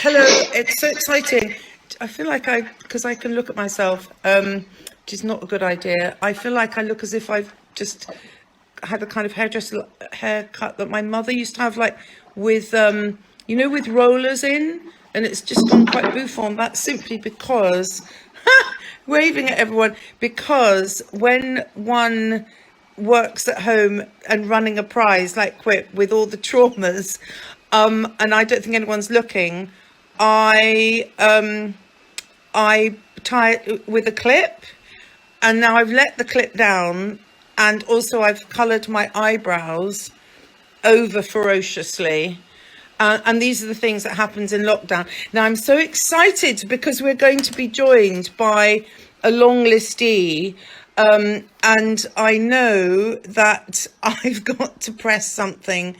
Hello, it's so exciting. I feel like because I can look at myself, which is not a good idea. I feel like I look as if I've just had the kind of hairdresser haircut that my mother used to have, like with, with rollers in, and it's just gone quite bouffant. That's simply because, waving at everyone, because when one works at home and running a prize like Quip with all the traumas, and I don't think anyone's looking, I tie it with a clip, and now I've let the clip down, and also I've coloured my eyebrows over ferociously. And these are the things that happens in lockdown. Now I'm so excited because we're going to be joined by a long listee, and I know that I've got to press something.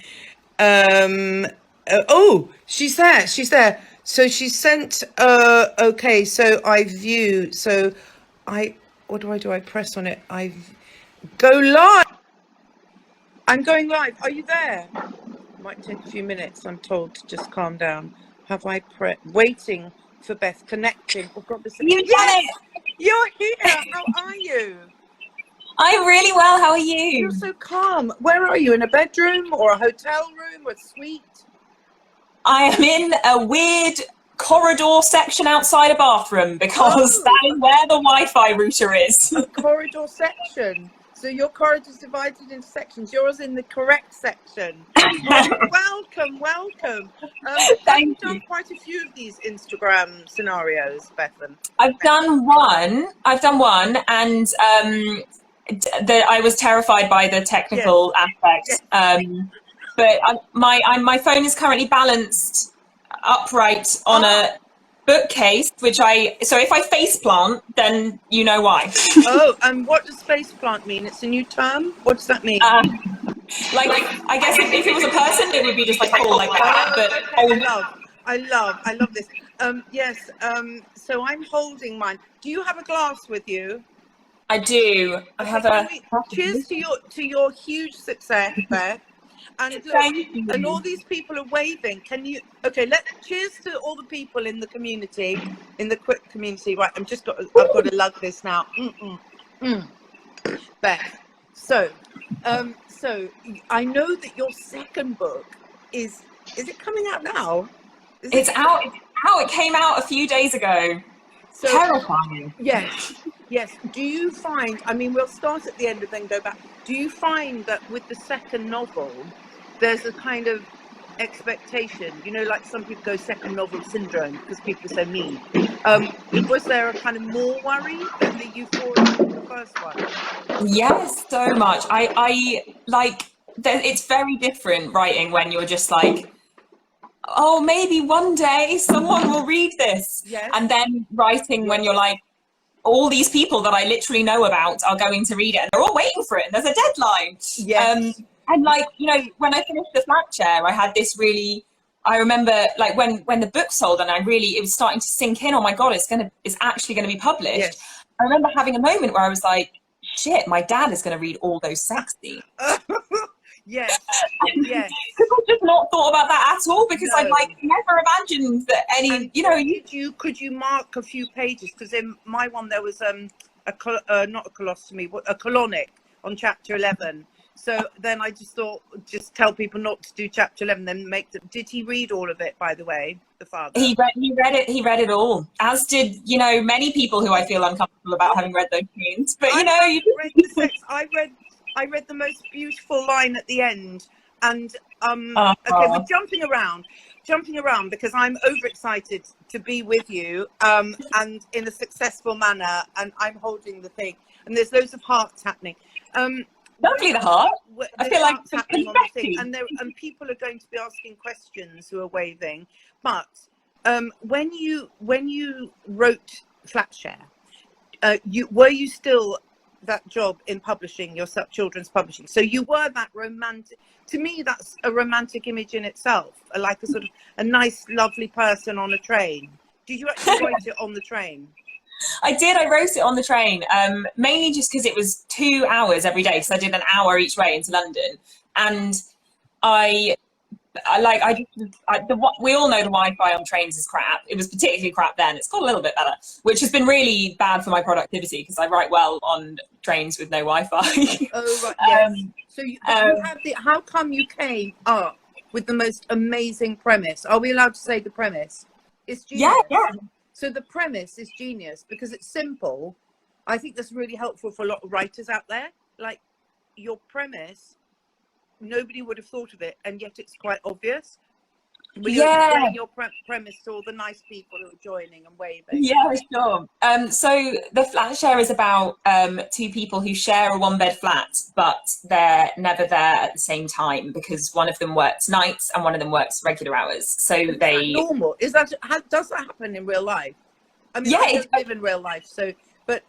Oh, she's there. She's there. So she sent. Okay. So I view. So I. What do I do? I press on it. I go live. I'm going live. Are you there? Might take a few minutes. I'm told to just calm down. Have I waiting for Beth connecting? Oh God, this. You yes, you're here. How are you? I'm really well. How are you? You're so calm. Where are you? In a bedroom or a hotel room or a suite? I am in a weird corridor section outside a bathroom because that is where the Wi-Fi router is. A corridor section. So your corridor's divided into sections. Yours in the correct section. Oh, welcome. You've done quite a few of these Instagram scenarios, Bethan. I've done one, and I was terrified by the technical aspect. Yes. But my phone is currently balanced upright on a bookcase, so if I face plant, then you know why. Oh, and what does face plant mean? It's a new term? What does that mean? I guess if it was a person, it would be just like fall like that. But okay. I love this. Yes. So I'm holding mine. Do you have a glass with you? I do. I have a. Cheers to your huge success, Beth. And look, and all these people are waving. Can you? Okay, cheers to all the people in the community, in the Quip community. Right, I've got to lug this now. Beth. So I know that your second book is it coming out now? It's out. It came out a few days ago. So, terrifying. Yes. Do you find? I mean, we'll start at the end and then go back. Do you find that with the second novel, there's a kind of expectation, like some people go second novel syndrome because people are so mean. Was there a kind of more worry than the euphoria of the first one? Yes, so much. I like, it's very different writing when you're just like, oh, maybe one day someone will read this. Yes. And then writing when you're like, all these people that I literally know about are going to read it and they're all waiting for it and there's a deadline. Yes. And like, when I finished the flat chair, I had this really, I remember like when the book sold and it was starting to sink in, oh my God, it's actually going to be published. Yes. I remember having a moment where I was like, shit, my dad is going to read all those sex scenes. Yes. I've just not thought about that at all because I'd like never imagined that any, Could you mark a few pages? Because in my one there was not a colostomy, a colonic on chapter 11. So then I just thought, just tell people not to do chapter 11, then make them. Did he read all of it, by the way, the father? He read it all, as did, many people who I feel uncomfortable about having read those scenes. But I read the sex. I read the most beautiful line at the end, and okay, we're jumping around because I'm overexcited to be with you, and in a successful manner, and I'm holding the thing, and there's loads of hearts happening. Lovely, the heart. I feel like it's happening on the thing, and people are going to be asking questions who are waving. But when you wrote Flatshare, were you still that job in publishing, your children's publishing? So you were that romantic. To me, that's a romantic image in itself, like a sort of a nice, lovely person on a train. Did you actually write it on the train? I did. I wrote it on the train, mainly just because it was 2 hours every day, because I did an hour each way into London. And I we all know the Wi-Fi on trains is crap. It was particularly crap then. It's got a little bit better, which has been really bad for my productivity because I write well on trains with no Wi-Fi. Oh, right, yes. So you have how come you came up with the most amazing premise? Are we allowed to say the premise? It's genius. Yeah. So the premise is genius because it's simple. I think that's really helpful for a lot of writers out there. Like your premise, nobody would have thought of it, and yet it's quite obvious. Will you explain your premise to all the nice people who are joining and waving? Yeah, sure. So the flat share is about two people who share a one-bed flat, but they're never there at the same time because one of them works nights and one of them works regular hours. So is that normal? Does that happen in real life? I mean, I don't live in real life, so. But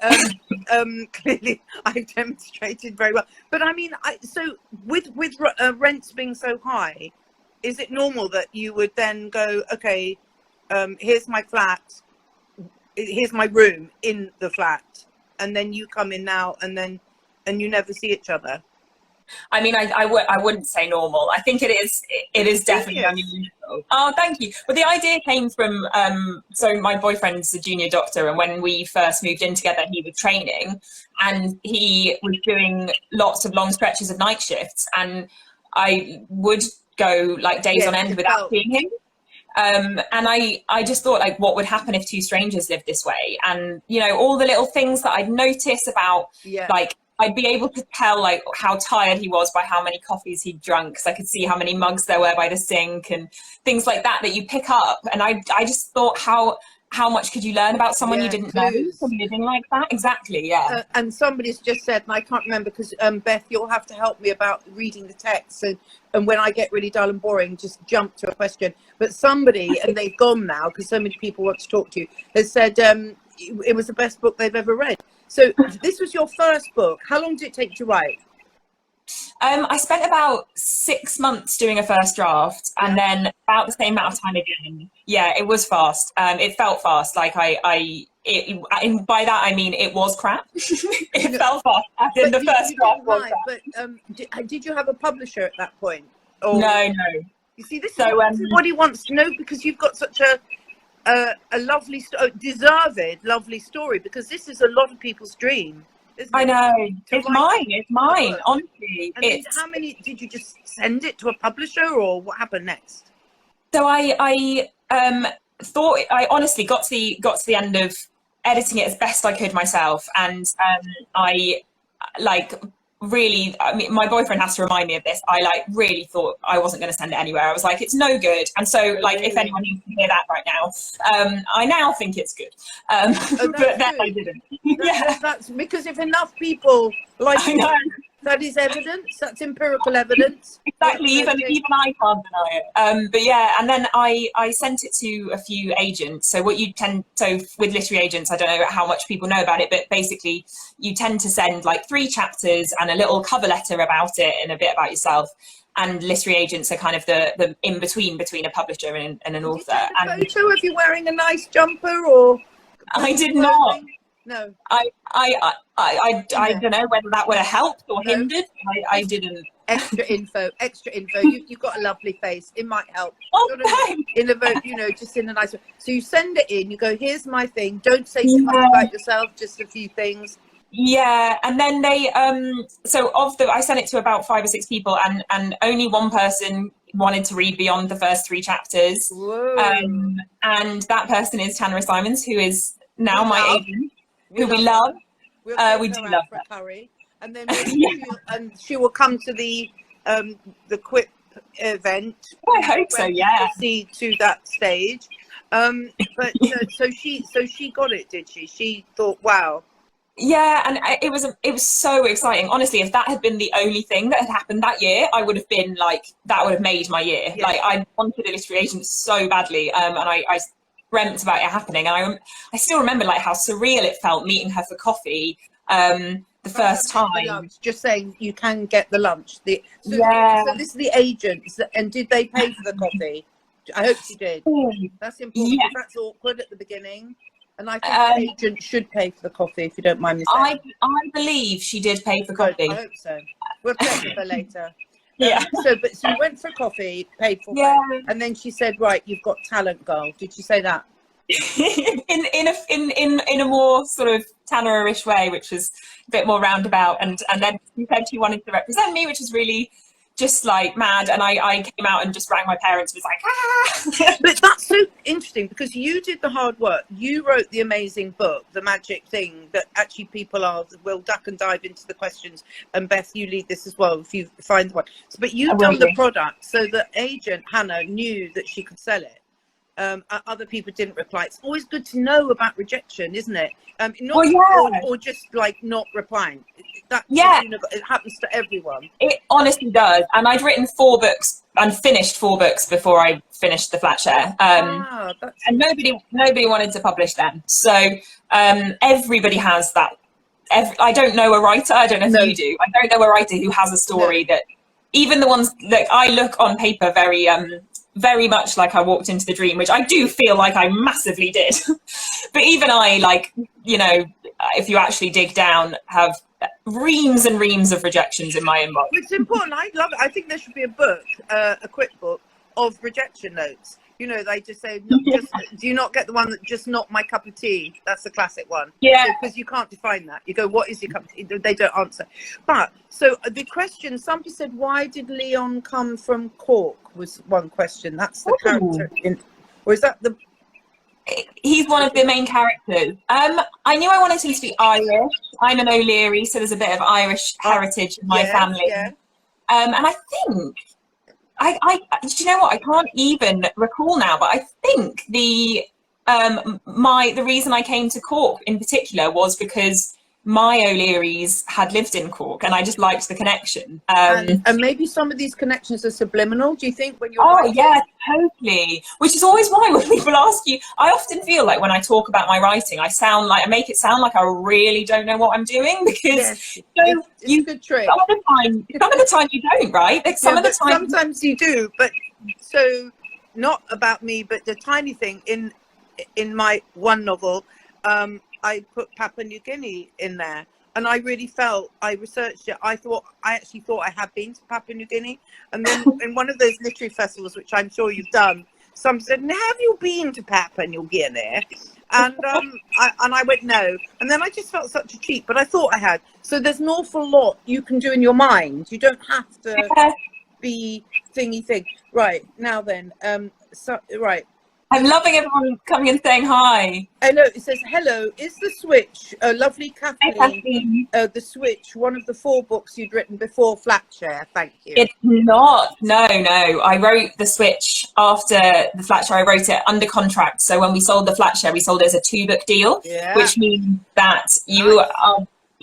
clearly, I've demonstrated very well. But I mean, so with rents being so high, is it normal that you would then go, okay, here's my flat, here's my room in the flat, and then you come in now, and you never see each other? I mean, I wouldn't say normal. I think it is definitely unusual. Oh, thank you. But the idea came from, so my boyfriend's a junior doctor, and when we first moved in together, he was training, and he was doing lots of long stretches of night shifts, and I would go like days on end without seeing him. And I just thought, like, what would happen if two strangers lived this way? And, you know, all the little things that I'd notice about, like, I'd be able to tell like how tired he was by how many coffees he'd drunk, because I could see how many mugs there were by the sink and things like that you pick up. And I just thought, how much could you learn about someone you didn't know from living like that? Exactly, and somebody's just said, and I can't remember because Beth, you'll have to help me about reading the text, and when I get really dull and boring, just jump to a question. But somebody, and they've gone now because so many people want to talk to you, has said it was the best book they've ever read. So this was your first book. How long did it take to write? I spent about 6 months doing a first draft, and then about the same amount of time again. Yeah, it was fast. It felt fast. Like and by that I mean it was crap. It felt fast. The first draft was crap. But did you have a publisher at that point? Or, no. You see, this is what he wants to know, because you've got such a lovely, deserved lovely story, because this is a lot of people's dream. I know. It's mine, honestly. And how many, did you just send it to a publisher, or what happened next? So I thought, I honestly got to the end of editing it as best I could myself, and I really, I mean, my boyfriend has to remind me of this. I really thought I wasn't going to send it anywhere. I was like, it's no good. And so if anyone needs to hear that right now, I now think it's good. But then I didn't. That's because if enough people that is evidence, that's empirical evidence. Exactly, even I can't deny it. But yeah, and then I sent it to a few agents. So with literary agents, I don't know how much people know about it, but basically you tend to send like 3 chapters and a little cover letter about it and a bit about yourself. And literary agents are kind of the in between a publisher and an author. And photo of you wearing a nice jumper, or? I did not. No. I don't know whether that would have helped or hindered. I didn't. Extra info. You've got a lovely face. It might help. Oh, thanks. In a vote, just in a nice way. So you send it in. You go, here's my thing. Don't say too much about yourself. Just a few things. Yeah, and then they I sent it to about 5 or 6 people, and only one person wanted to read beyond the first 3 chapters. Whoa. And that person is Tanner Simons, who is now my agent. Who we love. We do love her. Curry. And then and she will come to the Quip event. Oh, I hope so, yeah. See to that stage. But so she got it, did she? She thought, wow. Yeah, and it was so exciting. Honestly, if that had been the only thing that had happened that year, I would have been like, that would have made my year. Yeah. Like, I wanted a literary agent so badly, and I dreamt about it happening, and I still remember like how surreal it felt meeting her for coffee the first time. Just saying, you can get the lunch. So this is the agents, and did they pay for the coffee? I hope she did. That's important. Yeah. That's awkward at the beginning, and I think the agent should pay for the coffee, if you don't mind me saying. I believe she did pay for coffee. I hope so. We'll check with her later. Yeah. So you went for coffee, paid for it, and then she said, "Right, you've got talent, girl." Did she say that? in a more sort of Tanner-ish way, which was a bit more roundabout, and then she said she wanted to represent me, which was really just like mad, and I came out and just rang my parents, was like, ah. But that's so interesting because you did the hard work. You wrote the amazing book, The Magic Thing, that actually people will duck and dive into the questions. And Beth, you lead this as well if you find one. But you've done the product, so the agent Hannah knew that she could sell it. Other people didn't reply. It's always good to know about rejection, isn't it? Or just like not replying. It happens to everyone. It honestly does. And I'd written 4 books and finished 4 books before I finished the Flatshare. And nobody wanted to publish them. So everybody has that. I don't know a writer. I don't know if you do. I don't know a writer who has a story that even the ones that I look on paper very much like I walked into the dream, which I do feel like I massively did. But even I, like, you know, if you actually dig down, have reams and reams of rejections in my inbox. It's important. I love it. I think there should be a book, a quick book of rejection notes. You know, they just say, do you not get the one that just not my cup of tea? That's the classic one. Yeah. Because you can't define that. You go, what is your cup of tea? They don't answer. But so the question, somebody said, why did Leon come from Cork? Was one question. That's the character or is that the... He's one of the main characters. I knew I wanted him to be Irish. I'm an O'Leary, so there's a bit of Irish heritage in my family. Yeah. And I think... do you know what? I can't even recall now, but I think the reason I came to Cork in particular was because my O'Learys had lived in Cork, and I just liked the connection. And maybe some of these connections are subliminal. Do you think when you're? Oh yeah, totally. Which is always why when people ask you, I often feel like when I talk about my writing, I make it sound like I really don't know what I'm doing, because it's a good trick. Some of the time you don't, right? Like some of the time sometimes you do, but so not about me, but the tiny thing in my one novel, I put Papua New Guinea in there, and I really felt, I researched it. I actually thought I had been to Papua New Guinea, and then in one of those literary festivals, which I'm sure you've done, some said, "Have you been to Papua New Guinea?" And I went no, and then I just felt such a cheat, but I thought I had. So there's an awful lot you can do in your mind. You don't have to be thingy thing. Right now, then, right. I'm loving everyone coming and saying hi. I know, it says, hello, is The Switch, lovely Kathleen, The Switch, one of the 4 books you'd written before Flatshare? Thank you. It's not, no. I wrote The Switch after the Flatshare. I wrote it under contract. So when we sold the Flatshare, we sold it as a 2-book deal, which means that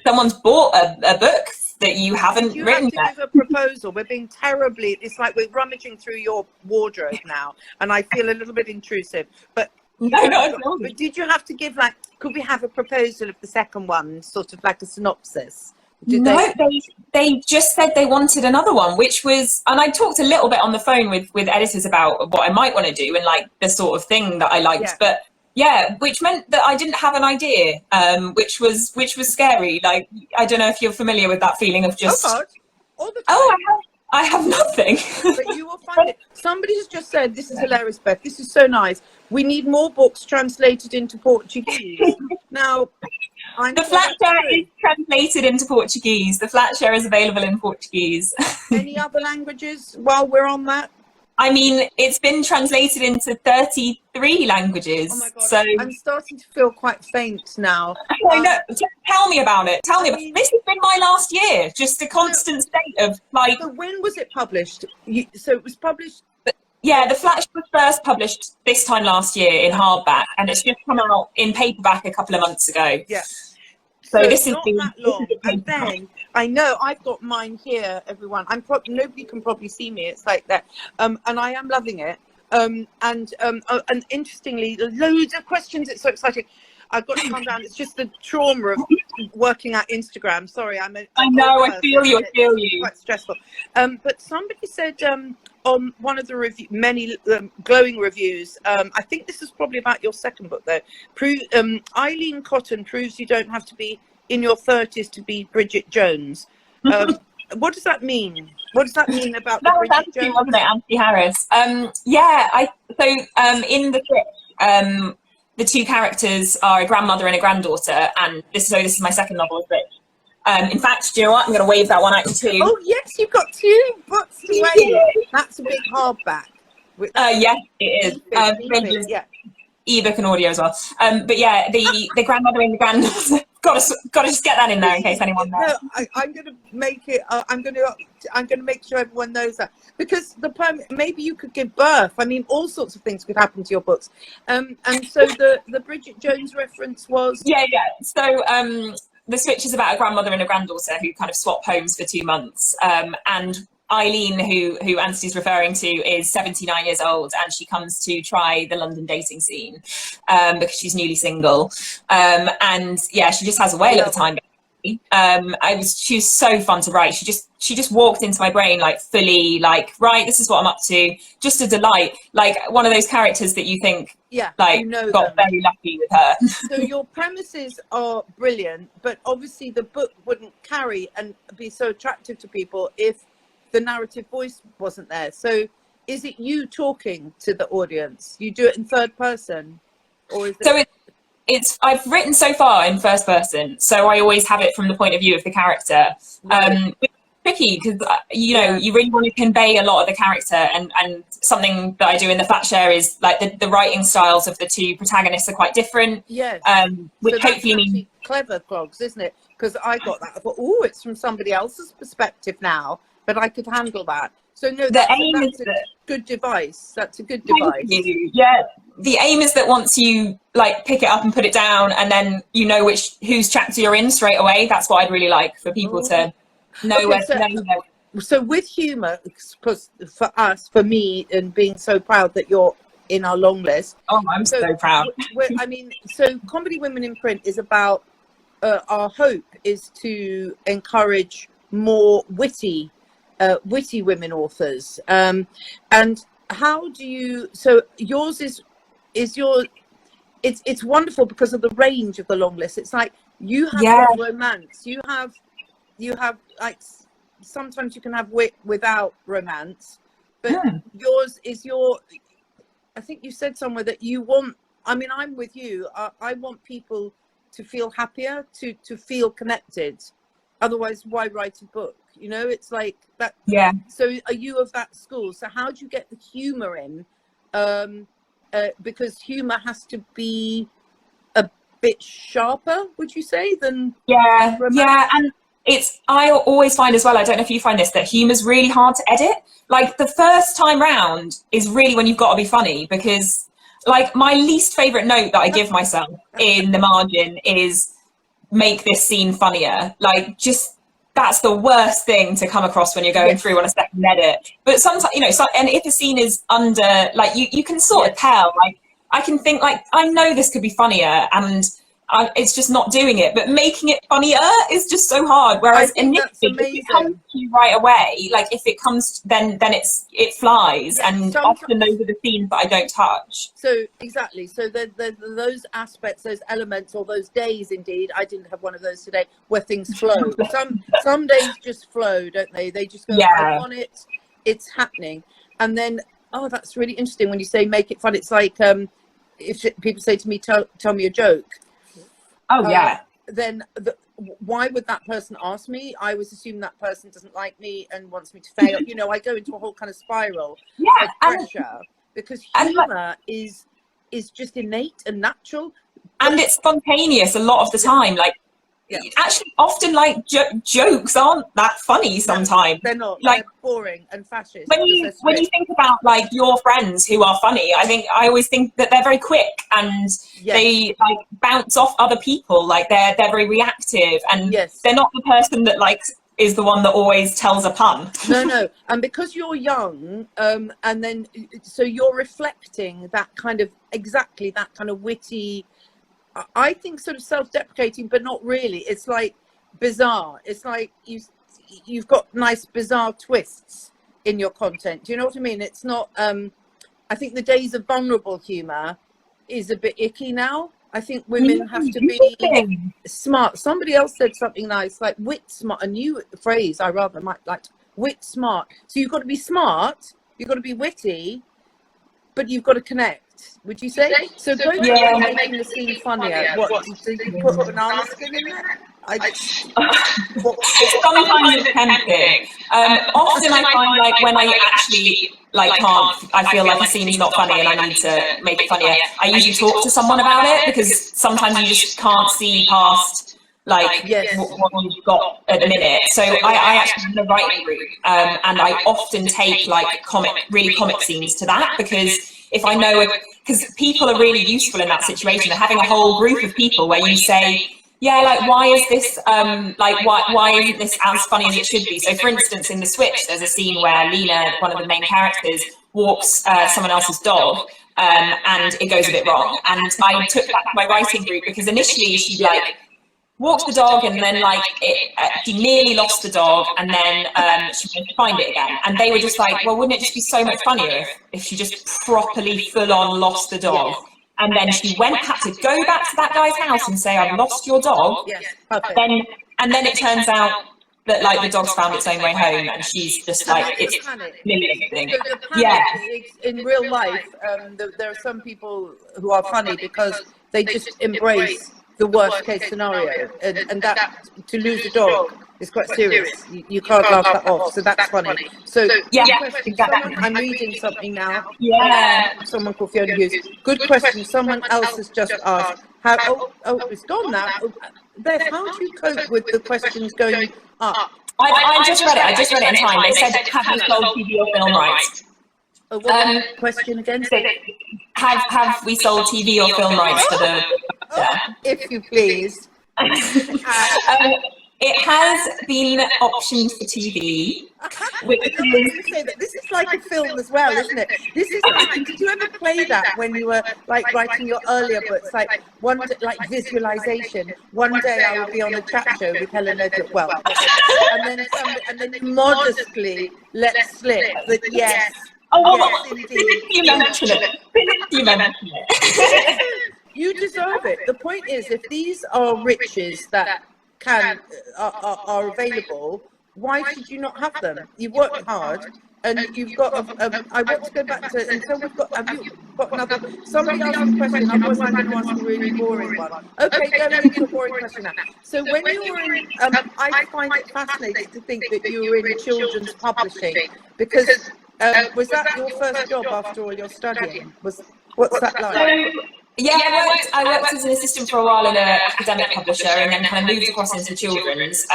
someone's bought a book that you haven't written yet. Give a proposal. We're being terribly, it's like we're rummaging through your wardrobe now, and I feel a little bit intrusive, but but did you have to give, like, could we have a proposal of the second one, sort of like a synopsis? They just said they wanted another one, which was, and I talked a little bit on the phone with editors about what I might want to do and like the sort of thing that I liked, but which meant that I didn't have an idea, which was scary. Like, I don't know if you're familiar with that feeling of just, all the time. I have nothing. But you will find it. Somebody has just said, this is hilarious, Beth, this is so nice. We need more books translated into Portuguese. Now, the Flatshare is translated into Portuguese. The Flatshare is available in Portuguese. Any other languages while we're on that? I mean, it's been translated into 33 languages. Oh my God. So I'm starting to feel quite faint now. I know. Tell me about it. This has been my last year. Just a constant state of like. So when was it published? So it was published. Yeah, the Flatshare was first published this time last year in hardback, and it's just come out in paperback a couple of months ago. Yeah. So this is not that long. And then I know I've got mine here, everyone. Nobody can probably see me. It's like that. And I am loving it. And interestingly, loads of questions. It's so exciting. I've got to calm down. It's just the trauma of working at Instagram. Sorry, I know. I feel you. It's quite stressful. But somebody said on one of the many glowing reviews, I think this is probably about your second book though. Eileen Cotton proves you don't have to be in your 30s to be Bridget Jones. What does that mean? What does that mean about the That was Bridget Anthony, Jones? wasn't it? Anthony Harris. In the script, the two characters are a grandmother and a granddaughter, and this is my second novel of which. In fact, do you know what? I'm going to wave that one out too. Oh yes, you've got 2 books to wave. That's a big hardback. Yes, it is. Yeah. Ebook and audio as well. But yeah, the grandmother and the granddaughter. Got to just get that in there in case anyone knows. No, I'm going to make it. I'm going to make sure everyone knows that, because maybe you could give birth. I mean, all sorts of things could happen to your books. And so the Bridget Jones reference was. Yeah. So the switch is about a grandmother and a granddaughter who kind of swap homes for 2 months. And Eileen, who Anthony's referring to, is 79 years old, and she comes to try the London dating scene because she's newly single. And yeah, she just has a whale of a time. She was so fun to write. She just walked into my brain like fully, like, right, this is what I'm up to. Just a delight, like one of those characters that you think, like, got very lucky with her. So your premises are brilliant, but obviously the book wouldn't carry and be so attractive to people if the narrative voice wasn't there. So is it you talking to the audience? You do it in third person, or is it? So I've written so far in first person, so I always have it from the point of view of the character. It's tricky because you really want to convey a lot of the character, and something that I do in the Fat Share is like the writing styles of the two protagonists are quite different. Yes. Which so hopefully means clever, Clogs, isn't it? Because I got that. I thought, oh, it's from somebody else's perspective now, but I could handle that. So no, that's a good device. That's a good device. Yeah. The aim is that once you like pick it up and put it down, and then you know whose chapter you're in straight away. That's what I'd really like for people to know where to know. So with humour, because for me, and being so proud that you're in our long list. Oh, I'm so proud. I mean, so Comedy Women in Print is about, our hope is to encourage more witty women authors. And how do you, so yours is it's wonderful because of the range of the long list. It's like you have romance, you have like, sometimes you can have wit without romance, but yours is I think you said somewhere that you want, I mean, I'm with you, I want people to feel happier, to feel connected. Otherwise, why write a book? It's like that. Yeah. So are you of that school? So how do you get the humor in? Because humor has to be a bit sharper, would you say, than romance? Yeah. And I always find as well, I don't know if you find this, that humor's really hard to edit. Like the first time round is really when you've got to be funny, because like my least favorite note that I give myself in the margin is make this scene funnier. Like, just that's the worst thing to come across when you're going through on a second edit. But sometimes, and if a scene is under, like, you can sort of tell, like, I can think, like, I know this could be funnier, and it's just not doing it. But making it funnier is just so hard. Whereas initially, if it comes to you right away, like, if it comes, then it flies. Yeah, and often those are the scenes that I don't touch. So, exactly. So those aspects, those elements, or those days, indeed, I didn't have one of those today, where things flow. Some days just flow, don't they? They just go, I want it, it's happening. And then, that's really interesting when you say make it fun. It's like, if people say to me, tell me a joke. Then why would that person ask me? I always assume that person doesn't like me and wants me to fail. I go into a whole kind of spiral of pressure, because humor is just innate and natural, and it's spontaneous a lot of the time. Like, actually, often like jokes aren't that funny sometimes. They're not. Like, they're boring and fascist. When you think about like your friends who are funny, I always think that they're very quick, and they like bounce off other people. Like they're very reactive, and they're not the person that like is the one that always tells a pun. No. And because you're young, and then so you're reflecting that kind of witty, I think, sort of self-deprecating, but not really. It's like bizarre. It's like you've got nice bizarre twists in your content. Do you know what I mean? It's not. I think the days of vulnerable humour is a bit icky now. I think women have to be smart. Somebody else said something nice, like wit smart. A new phrase I rather might like. wit smart. So you've got to be smart, you've got to be witty, but you've got to connect. Would you say? So going back to making the scene funnier, what did you put banana skin in there? Sometimes it's tempting. Often I find like when I actually I feel like a scene's not funny and I need to make it funnier, I usually talk to someone about it, because sometimes you just can't see past what you've got at the minute. So I actually have a writing group, and I often take like really comic scenes to that, because if I know, because people are really useful in that situation, having a whole group of people where you say, yeah, like, why is this, why isn't this as funny as it should be? So, for instance, in The Switch, there's a scene where Lena, one of the main characters, walks someone else's dog, and it goes a bit wrong. And I took that to my writing group, because initially she, walked the dog, and then, she nearly lost the dog, and then she went to find it again. And they were just like, well, wouldn't it just be so much funnier if she just properly full-on lost the dog? And then she had to go back to that guy's house and say, I've lost your dog. Yes. And then it turns out that the dog's found its own way home, and she's just it's million. Yeah. In real life, there are some people who are funny because they just embrace the worst case scenario, and that to lose a dog is quite serious. You can't laugh that off, so that's funny. So exactly. I'm reading something now. Someone called Fiona Hughes. Good question. Someone else has just asked. It's gone now. Beth, how do you cope with the questions going up? I just read it. I just read it in time. They said, have you sold TV or film rights? Question again? Have we sold TV or film rights for the... If you please. It has been optioned for TV, which this is like a film as well, isn't it? This is did you ever play that when you were writing your earlier books, visualization? One day I will be on a chat show with Helen Edward Wells, and then you modestly let slip that yes. Yes, indeed. You mention it. You deserve it. The point is, if these are riches that are available, why should you not have them? You've worked hard, and you've got. I want to go back to, and so we've got. Have you got another? Somebody asked a question. Otherwise, I'm going to ask a really boring one. Okay, going into a boring question now. So when you were in, I find it fascinating to think that you were in children's publishing, because was that your first job after all your studying? What's that like? I worked as an assistant for a while in an academic publisher, and then kind of moved across into children's.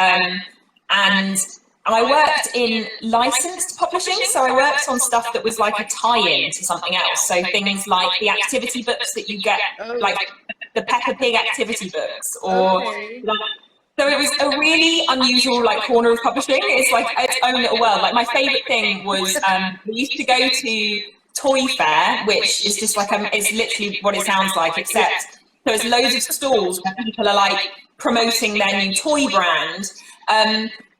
And I worked in licensed publishing, so I worked on stuff that was like a tie-in to something else. So things like the activity books that you get, like the Peppa Pig activity books, or so it was a really unusual corner of publishing. It's like its own little world. Like my favourite thing was we used to go to Toy Fair, which is just it's literally what it sounds like, except there's loads of stalls where people are promoting their new toy brand.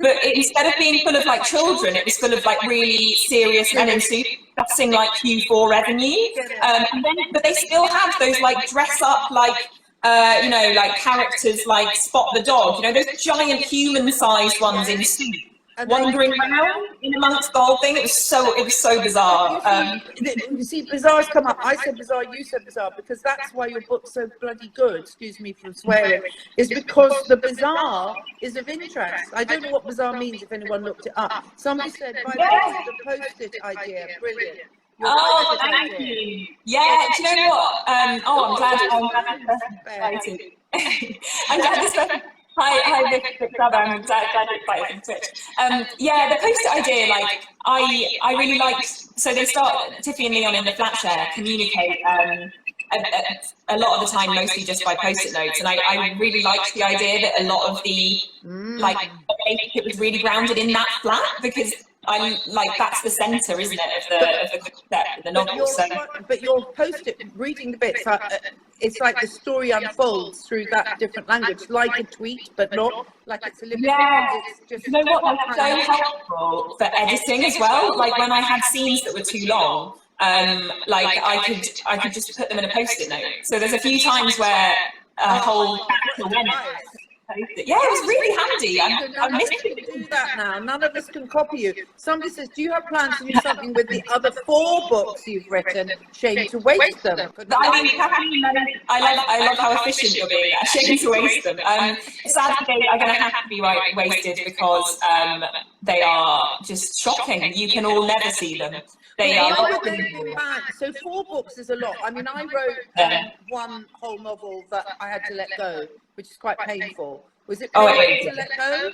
But instead of being full of children, it was full of really serious men in suits discussing Q4 revenue. But they still have those dress up characters Spot the Dog, those giant human-sized ones in suits. Wandering around in amongst the whole thing. It was so bizarre. You see, bizarre's come up. I said bizarre, you said bizarre, because that's why your book's so bloody good, excuse me for swearing, is because the bizarre is of interest. I don't know what bizarre means if anyone looked it up. Somebody said, by the post-it idea, brilliant. Thank you. Yeah, do you know what? I'm glad this person excited. I'm glad this person... Hi, Vic Brother. I'm glad you're excited for Twitch. The post-it idea, I really liked. So they start, Tiffy and Leon in the flat share communicate a lot of the time, mostly just by post-it notes, and I really liked the idea that a lot of the it was really grounded in that flat, because that's the centre, isn't it, of the concept of the novel. But your post-it, reading the bits, it's like the story unfolds through that different language, like a tweet, but not like it's a living. It's just, you know what? That's so helpful for editing as well. When I had scenes that were too long, I could just put them in a post-it note. So there's a few times where a whole chapter went. Yeah, it was really handy. I None of missed us can it. do that now. None of us can copy you. Somebody says, do you have plans to do something with the other 4 books you've written? Shame to waste them. I mean, Kathleen, I love how efficient you're being. Shame to waste them. Sadly, they are going to have to be wasted because they are just shocking. You can all never see them. They are. Why would they be bad? So 4 books is a lot. I mean, I wrote one whole novel that I had to let go, which is quite painful. Was it painful to let go?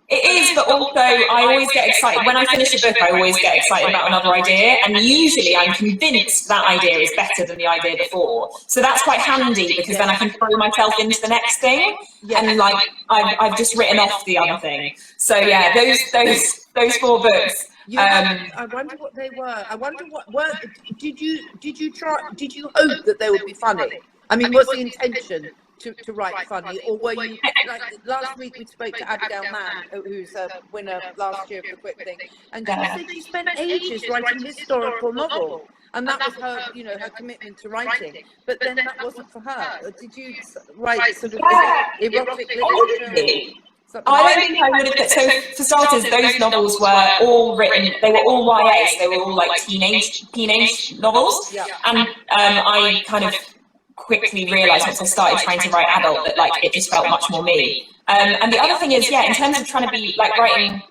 It is, but also I always get excited. When I finish a book, I always get excited about another idea. And usually I'm convinced that idea is better than the idea before. So that's quite handy because then I can throw myself into the next thing. And like, I've just written off the other thing. So yeah, those 4 books. I wonder what they were. I wonder what were. Did you hope that they would be funny? I mean, was the intention to write funny, or were you, like last week we spoke to Abigail Mann, who's a winner last year of the Quick Thing, and she said she spent ages writing a historical novel, and that was her, you know, her commitment to writing. But then that wasn't for her. Did you write sort of erotic literature? I don't think I would have. So for starters, those novels were all written. They were all YA. They were all like teenage novels, and I kind of quickly realised once I started trying to write adult that like it just felt much more me. And the other thing is, in terms of trying to be like writing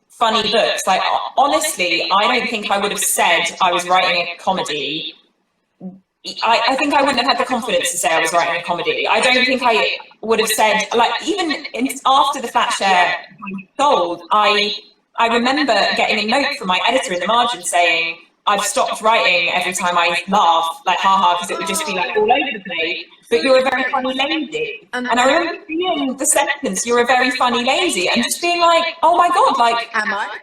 funny books, like honestly, I don't think I would have said I was writing a comedy. I think I wouldn't have had the confidence to say I was writing a comedy. I don't think I would have said, like, even after the Fat Share sold, I remember getting a note from my editor in the margin saying, I've stopped writing every time I laugh, like, haha, because it would just be like all over the place. But you're a very funny lady. And I remember seeing the sentence, you're a very funny lady, and just being like, oh my God, like, am I?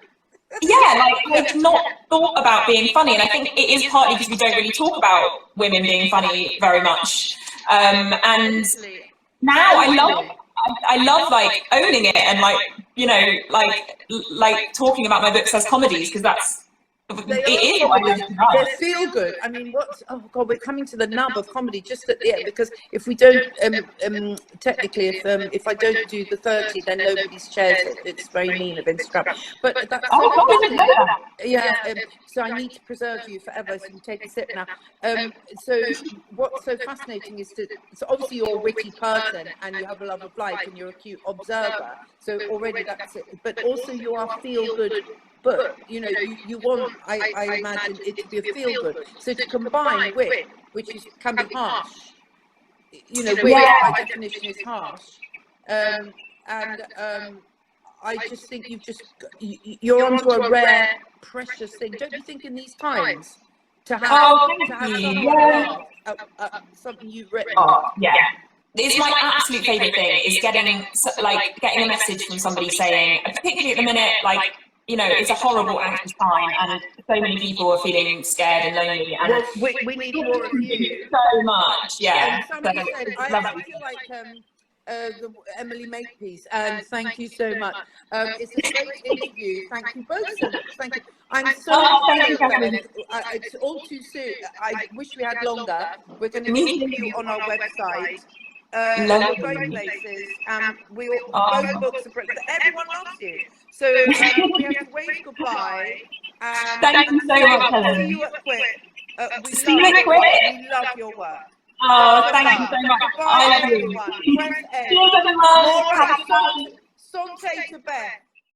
Yeah, like I've not thought about being funny, and I think it is partly because we don't really talk about women being funny very much. And now I love like owning it and like, you know, like talking about my books as comedies, because that's they feel good. I mean, oh God, we're coming to the nub of comedy just at the end, because if we don't, technically, if I don't do the 30, then nobody's shares it. It's very mean of Instagram. But that's so I need to preserve you forever, so you can take a sip now. So what's so fascinating is so obviously you're a witty person and you have a love of life and you're a cute observer. So already that's it. But also you are feel good. But you know, you want, I imagine it to be a feel good. So to combine wit, which can be harsh, you know, wit by definition is harsh, and I just think you're onto a rare, precious thing, don't you think? In these times, to have something you've written. It's my absolute favourite thing is getting a message from somebody saying, particularly at the minute, like, you know, it's a horrible, anxious time, and so many people are feeling scared and lonely. And we need more of you. So much, Somebody said, I feel like the Emily Makepeace, and thank you so much. It's a great interview. Thank you both so much. Thank you. I'm so it's all too soon. I wish we had longer. We're going to meet you on our website. Both places, both books are brilliant. Everyone loves you. So we have to wave goodbye. Thank you so much, Helen. See you at Quick. See you at Quick. We love your work. Oh, thank you so much. Bye, I love everyone. you. Press A. Cheers, everyone. Santé to Beth.